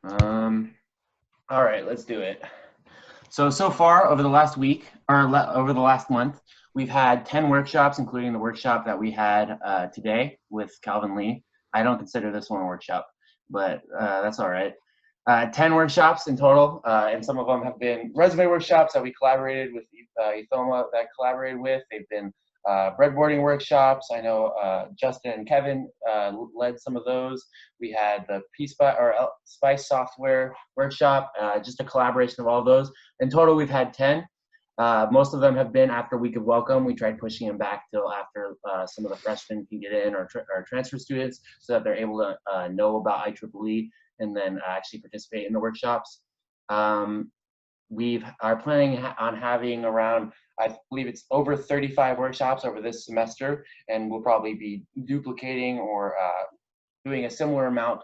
All right, let's do it. So far over the last week, or over the last month, we've had 10 workshops, including the workshop that we had today with Calvin Lee. I don't consider this one a workshop, but that's all right. 10 workshops in total, and some of them have been resume workshops that we collaborated with Ethoma that collaborated with. They've been breadboarding workshops. I know Justin and Kevin led some of those. We had the Spice software workshop, just a collaboration of all of those. In total, we've had 10. Most of them have been after week of welcome. We tried pushing them back till after some of the freshmen can get in, or transfer students, so that they're able to know about IEEE and then actually participate in the workshops. We are planning on having around, I believe it's over 35 workshops over this semester, and we'll probably be duplicating or doing a similar amount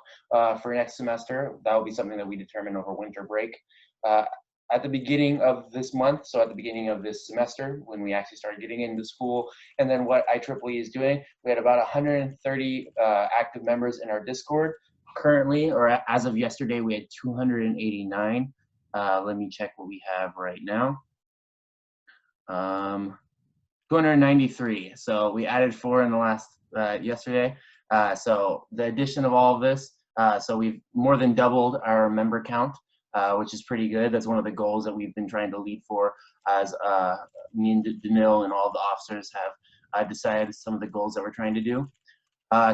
for next semester. That will be something that we determine over winter break. At the beginning of this month, so at the beginning of this semester, when we actually started getting into school, and then what IEEE is doing, we had about 130 active members in our Discord. Currently, or as of yesterday, we had 289. Let me check what we have right now. 293. So we added 4 in the last yesterday. So the addition of all of this, so we've more than doubled our member count, which is pretty good. That's one of the goals that we've been trying to lead for, as me and Danil and all the officers have decided some of the goals that we're trying to do.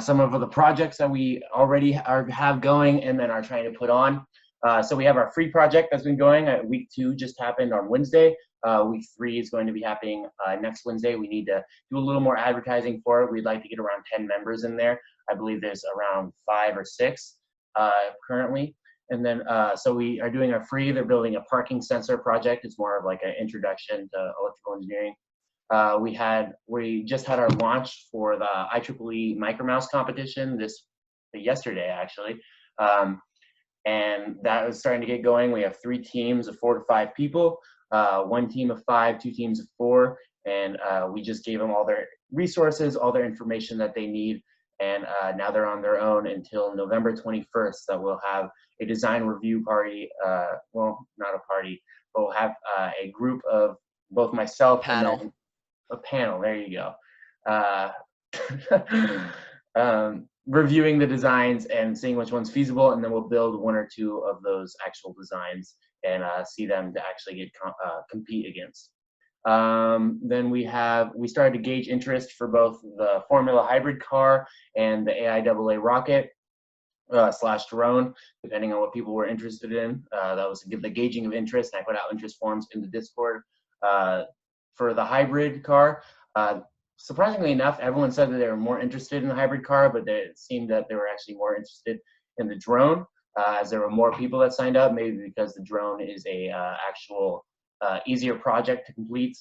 Some of the projects that we already have going and then are trying to put on. So we have our free project that's been going. Week 2 just happened on Wednesday. Week 3 is going to be happening next Wednesday. We need to do a little more advertising for it. We'd like to get around 10 members in there. I believe there's around 5 or 6 currently. And then, so we are doing our free. They're building a parking sensor project. It's more of like an introduction to electrical engineering. We just had our launch for the IEEE Micromouse competition yesterday, actually. And that was starting to get going. We have 3 teams of 4 to 5 people, 1 team of 5, 2 teams of 4, and we just gave them all their resources, all their information that they need, and now they're on their own until November 21st, that we'll have a design review party, well, not a party, but we'll have a group of both myself Panel. and then a panel, there you go. Reviewing the designs and seeing which one's feasible, and then we'll build 1 or 2 of those actual designs and see them to actually get compete against. Then we started to gauge interest for both the Formula hybrid car and the AIAA rocket / drone, depending on what people were interested in. That was the gauging of interest. I put out interest forms in the Discord. For the hybrid car, surprisingly enough, everyone said that they were more interested in the hybrid car, but it seemed that they were actually more interested in the drone, as there were more people that signed up, maybe because the drone is a actual easier project to complete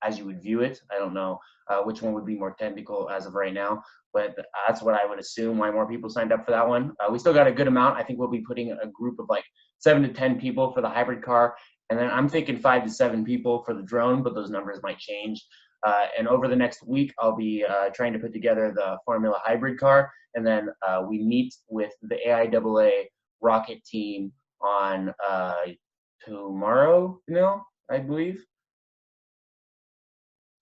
as you would view it. I don't know which one would be more technical as of right now, but that's what I would assume why more people signed up for that one. We still got a good amount. I think we'll be putting a group of like 7 to 10 people for the hybrid car, and then I'm thinking 5 to 7 people for the drone, but those numbers might change. And over the next week, I'll be trying to put together the Formula hybrid car, and then we meet with the AIAA rocket team on tomorrow, I believe.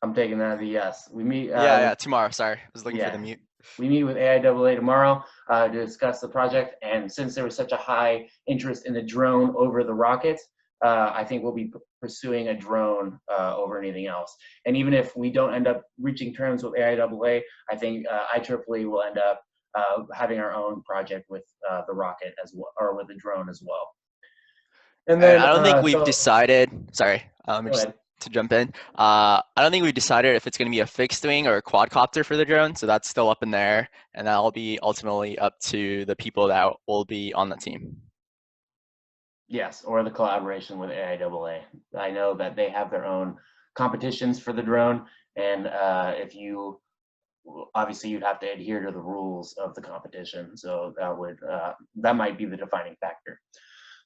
I'm taking that as a yes. We meet. Yeah, tomorrow. Sorry, I was looking for the mute. We meet with AIAA tomorrow to discuss the project, and since there was such a high interest in the drone over the rocket, I think we'll be pursuing a drone over anything else. And even if we don't end up reaching terms with AIAA, I think IEEE will end up having our own project with the rocket as well, or with the drone as well. And then I don't think we've decided. Sorry, to jump in. I don't think we've decided if it's going to be a fixed wing or a quadcopter for the drone, so that's still up in the air, and that'll be ultimately up to the people that will be on the team. Yes, or the collaboration with AIAA. I know that they have their own competitions for the drone, and obviously you'd have to adhere to the rules of the competition, so that might be the defining factor.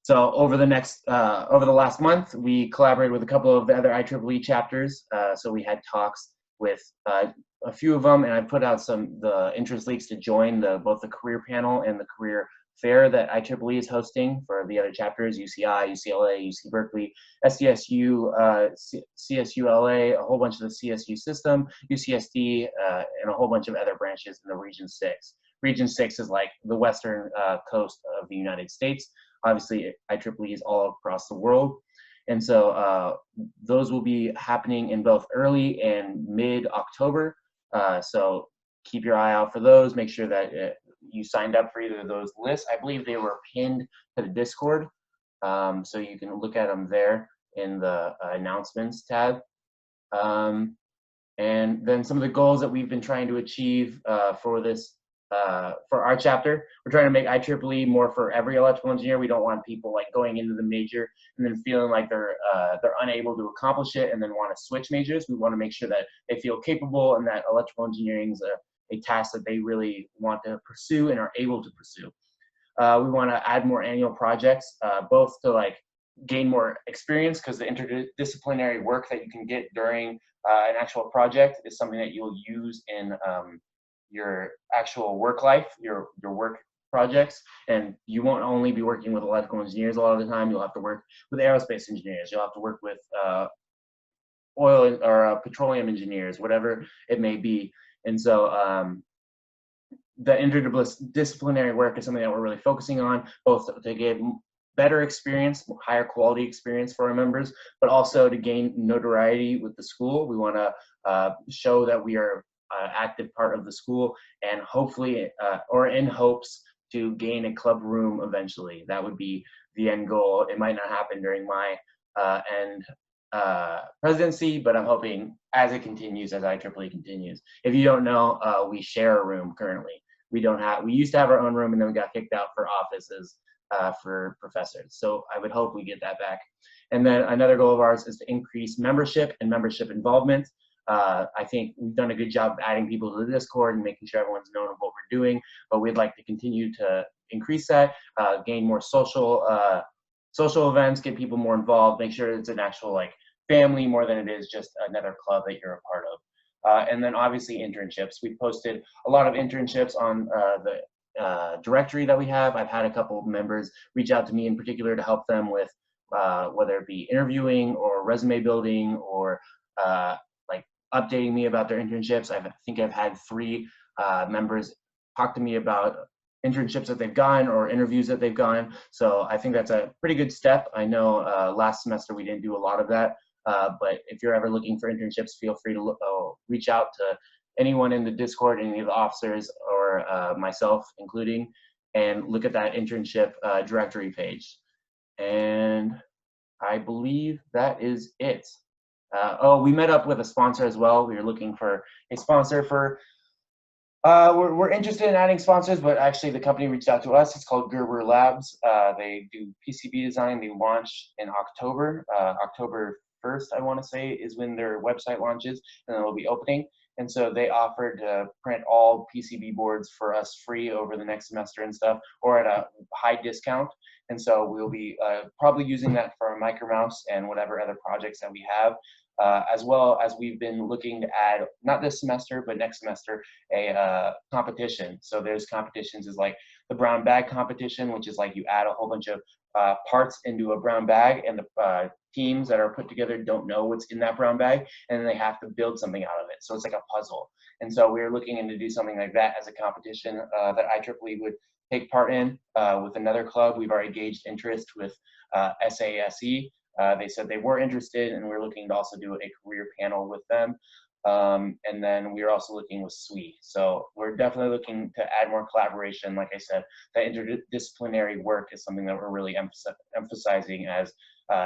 So over the last month, we collaborated with a couple of the other IEEE chapters. So we had talks with a few of them, and I put out the interest leaks to join both the career panel and the career fair that IEEE is hosting for the other chapters, UCI, UCLA, UC Berkeley, SDSU, CSULA, a whole bunch of the CSU system, UCSD, and a whole bunch of other branches in the Region 6. Region 6 is like the western coast of the United States. Obviously, IEEE is all across the world. And so those will be happening in both early and mid-October. So keep your eye out for those. Make sure that you signed up for either of those lists. I believe they were pinned to the Discord. So you can look at them there in the announcements tab. And then some of the goals that we've been trying to achieve for this, for our chapter, we're trying to make IEEE more for every electrical engineer. We don't want people like going into the major and then feeling like they're unable to accomplish it and then want to switch majors. We want to make sure that they feel capable and that electrical engineering is a task that they really want to pursue and are able to pursue. We want to add more annual projects, both to like gain more experience, because the interdisciplinary work that you can get during an actual project is something that you'll use in your actual work life, your work projects, and you won't only be working with electrical engineers a lot of the time. You'll have to work with aerospace engineers. You'll have to work with oil or petroleum engineers, whatever it may be. And so the interdisciplinary work is something that we're really focusing on, both to give better experience, higher quality experience for our members, but also to gain notoriety with the school. We want to show that we are active part of the school, and hopefully, or in hopes to gain a club room eventually. That would be the end goal. It might not happen during my end presidency, but I'm hoping as it continues, as IEEE continues. If you don't know, we share a room currently. We used to have our own room, and then we got kicked out for offices for professors. So I would hope we get that back. And then another goal of ours is to increase membership and membership involvement. I think we've done a good job of adding people to the Discord and making sure everyone's known of what we're doing, but we'd like to continue to increase that, gain more social events, get people more involved, make sure it's an actual like family more than it is just another club that you're a part of. And then obviously internships. We've posted a lot of internships on the directory that we have. I've had a couple of members reach out to me in particular to help them with whether it be interviewing or resume building or like updating me about their internships. I think I've had 3 members talk to me about internships that they've gone or interviews that they've gone. So I think that's a pretty good step. I know last semester we didn't do a lot of that, but if you're ever looking for internships, feel free to reach out to anyone in the Discord, any of the officers, or myself including, and look at that internship directory page. And I believe that is it. Oh, we met up with a sponsor as well. We were looking for a sponsor for, we're interested in adding sponsors, but actually the company reached out to us. It's called Gerber Labs. They do PCB design. They launch in October. October 1st, I want to say, is when their website launches, and then they'll be opening. And so they offered to print all PCB boards for us free over the next semester and stuff, or at a high discount. And so we'll be probably using that for our micromouse and whatever other projects that we have, as well as we've been looking to add, not this semester, but next semester, a competition. So there's competitions is like the brown bag competition, which is like you add a whole bunch of parts into a brown bag, and the teams that are put together don't know what's in that brown bag, and then they have to build something out of it. So it's like a puzzle. And so we're looking into do something like that as a competition that IEEE would take part in with another club. We've already gauged interest with SASE. They said they were interested, and we're looking to also do a career panel with them. And then we're also looking with SWE. So we're definitely looking to add more collaboration. Like I said, the interdisciplinary work is something that we're really emphasizing as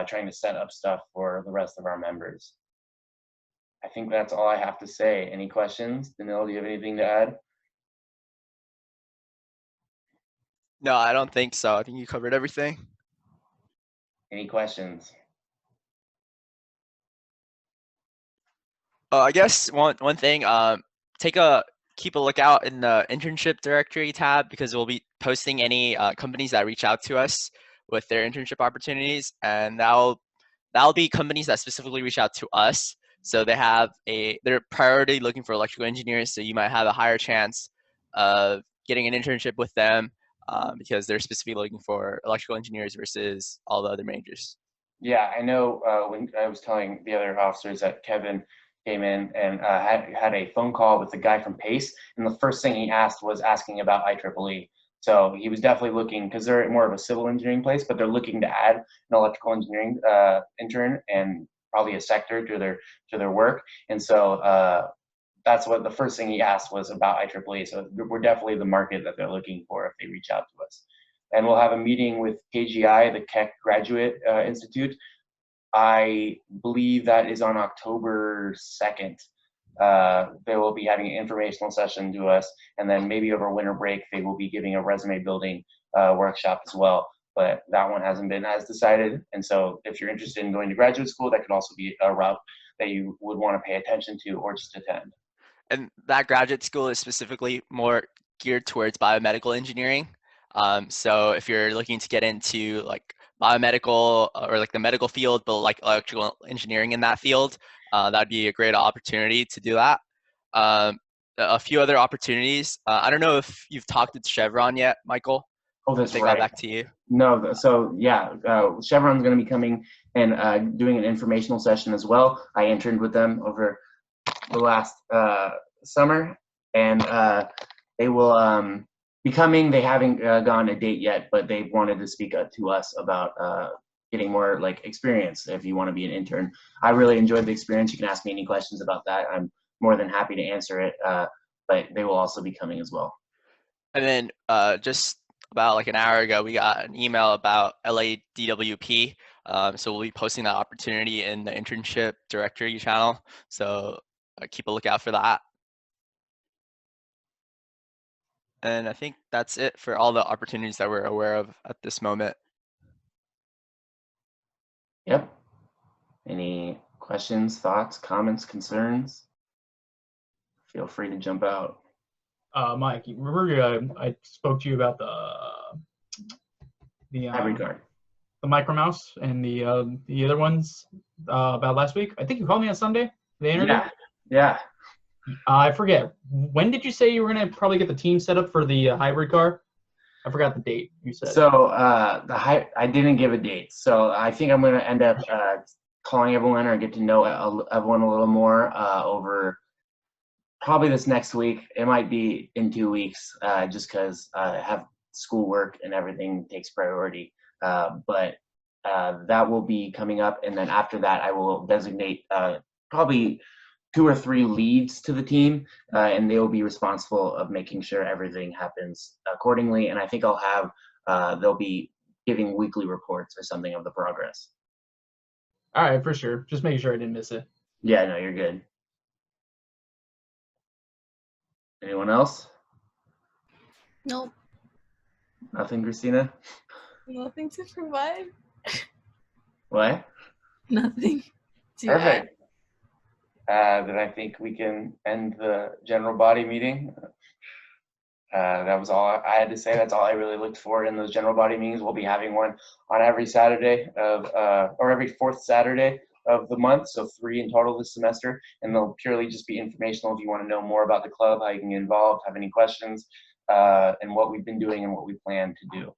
trying to set up stuff for the rest of our members. I think that's all I have to say. Any questions? Danil, do you have anything to add? No, I don't think so. I think you covered everything. Any questions? I guess one thing, keep a lookout in the internship directory tab, because we'll be posting any companies that reach out to us with their internship opportunities, and that'll be companies that specifically reach out to us. So they're priority looking for electrical engineers, so you might have a higher chance of getting an internship with them. because they're specifically looking for electrical engineers versus all the other majors. Yeah, I know when I was telling the other officers that Kevin came in and had a phone call with the guy from PACE, and the first thing he asked was asking about IEEE. So he was definitely looking, because they're more of a civil engineering place, but they're looking to add an electrical engineering intern and probably a sector to their work. And so that's what the first thing he asked was about IEEE. So we're definitely the market that they're looking for if they reach out to us. And we'll have a meeting with KGI, the Keck Graduate Institute. I believe that is on October 2nd. They will be having an informational session to us, and then maybe over winter break, they will be giving a resume building workshop as well. But that one hasn't been as decided. And so if you're interested in going to graduate school, that could also be a route that you would want to pay attention to or just attend. And that graduate school is specifically more geared towards biomedical engineering. So if you're looking to get into like biomedical or like the medical field, but like electrical engineering in that field, that'd be a great opportunity to do that. A few other opportunities. I don't know if you've talked to Chevron yet, Michael. Oh, that's they right. got back to you. No, so yeah, Chevron's going to be coming and doing an informational session as well. I interned with them over the last summer, and they will be coming. They haven't gone a date yet, but they wanted to speak to us about getting more like experience if you want to be an intern. I really enjoyed the experience. You can ask me any questions about that. I'm more than happy to answer it, but they will also be coming as well. And then just about like an hour ago, we got an email about LADWP. So we'll be posting that opportunity in the internship directory channel. So keep a lookout for that. And I think that's it for all the opportunities that we're aware of at this moment. Yep. Any questions, thoughts, comments, concerns? Feel free to jump out. Mike, remember I spoke to you about Hybrid card. The micro mouse and the other ones about last week. I think you called me on Sunday. The interview. Yeah. I forget. When did you say you were gonna probably get the team set up for the hybrid car? I forgot the date you said. So I didn't give a date. So I think I'm gonna end up calling everyone or get to know everyone a little more over probably this next week. It might be in 2 weeks, just because I have schoolwork and everything takes priority. But that will be coming up, and then after that, I will designate probably 2 or 3 leads to the team, and they will be responsible of making sure everything happens accordingly. And I think I'll have they'll be giving weekly reports or something of the progress. All right, for sure. Just making sure I didn't miss it. Yeah, no, you're good. Anyone else? Nope. Nothing, Christina? Nothing to provide. What? Nothing to Perfect. Then I think we can end the general body meeting. That was all I had to say. That's all I really looked for in those general body meetings. We'll be having one on every Saturday of, or every 4th Saturday of the month, so 3 in total this semester, and they'll purely just be informational if you want to know more about the club, how you can get involved, have any questions, and what we've been doing and what we plan to do.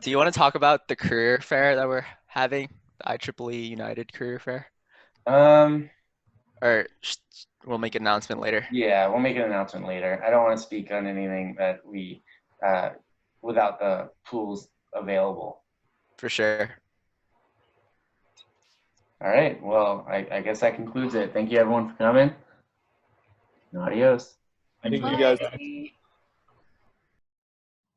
Do you want to talk about the career fair that we're having, the IEEE United Career Fair? Or we'll make an announcement later. Yeah, we'll make an announcement later. I don't want to speak on anything that we, without the tools available. For sure. All right, well, I guess that concludes it. Thank you everyone for coming. Adios. Thank you guys. Bye.